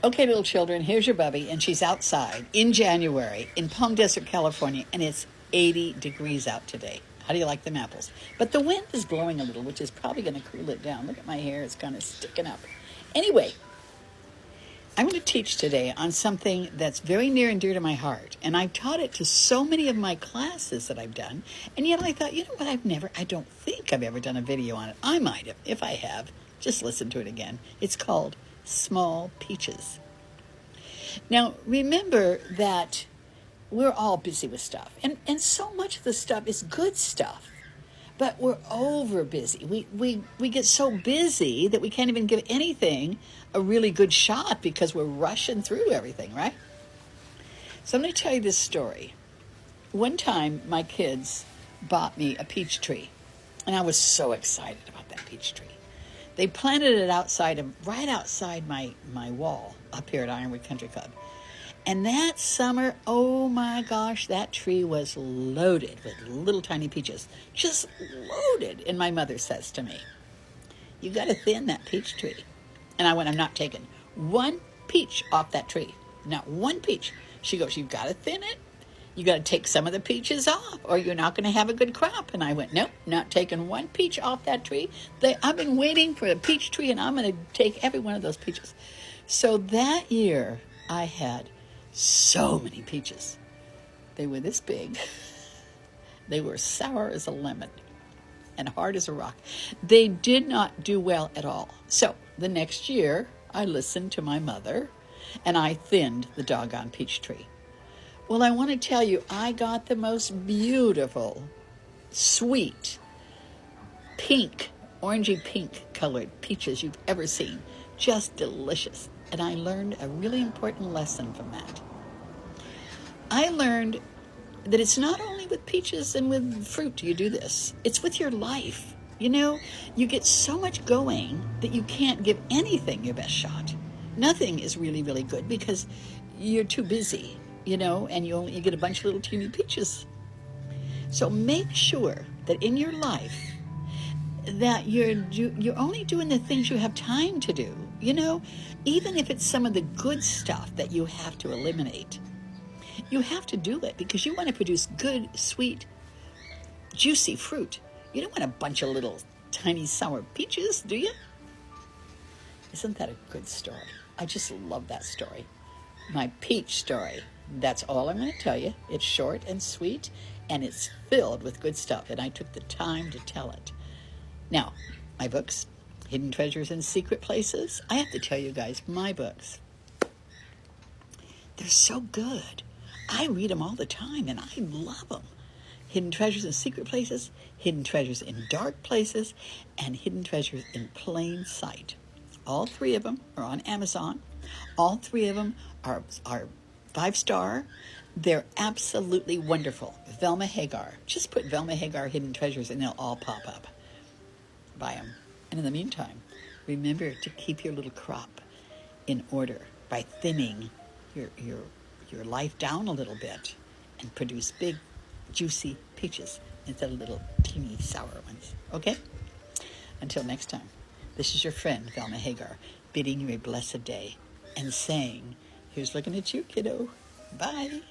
Okay, little children, here's your Bubby, and she's outside in January in Palm Desert, California, and it's 80 degrees out today. How do you like them apples? But the wind is blowing a little, which is probably going to cool it down. Look at my hair, it's kind of sticking up. Anyway, I'm going to teach today on something that's very near and dear to my heart, and I've taught it to so many of my classes that I've done, and yet I thought, you know what, I don't think I've ever done a video on it. I might have. If I have, just listen to it again. It's called Small Peaches. Now, remember that we're all busy with stuff, and so much of the stuff is good stuff, but we're over busy. We get so busy that we can't even give anything a really good shot because we're rushing through everything, right? So I'm going to tell you this story. One time, my kids bought me a peach tree, and I was so excited about that peach tree. They planted it right outside my wall up here at Ironwood Country Club. And that summer, oh my gosh, that tree was loaded with little tiny peaches. Just loaded. And my mother says to me, you got to thin that peach tree. And I went, I'm not taking one peach off that tree. Not one peach. She goes, you've got to thin it. You got to take some of the peaches off or you're not going to have a good crop. And I went, nope, not taking one peach off that tree. I've been waiting for a peach tree and I'm going to take every one of those peaches. So that year I had so many peaches. They were this big. They were sour as a lemon and hard as a rock. They did not do well at all. So the next year I listened to my mother and I thinned the doggone peach tree. Well, I want to tell you, I got the most beautiful, sweet, pink, orangey pink colored peaches you've ever seen. Just delicious. And I learned a really important lesson from that. I learned that it's not only with peaches and with fruit you do this. It's with your life. You know, you get so much going that you can't give anything your best shot. Nothing is really, really good because you're too busy. You know, and you get a bunch of little teeny peaches. So make sure that in your life that you're only doing the things you have time to do. You know, even if it's some of the good stuff that you have to eliminate, you have to do it because you want to produce good, sweet, juicy fruit. You don't want a bunch of little tiny sour peaches, do you? Isn't that a good story? I just love that story. My peach story. That's all I'm going to tell you. It's short and sweet, and it's filled with good stuff, and I took the time to tell it. Now, my books, Hidden Treasures in Secret Places. I have to tell you guys, my books, they're so good. I read them all the time, and I love them. Hidden Treasures in Secret Places, Hidden Treasures in Dark Places, and Hidden Treasures in Plain Sight. All three of them are on Amazon. All three of them are 5-star. They're absolutely wonderful. Velma Hagar. Just put Velma Hagar Hidden Treasures and they'll all pop up. Buy them. And in the meantime, remember to keep your little crop in order by thinning your life down a little bit and produce big, juicy peaches instead of little teeny sour ones. Okay? Until next time, this is your friend, Velma Hagar, bidding you a blessed day and saying, here's looking at you, kiddo. Bye.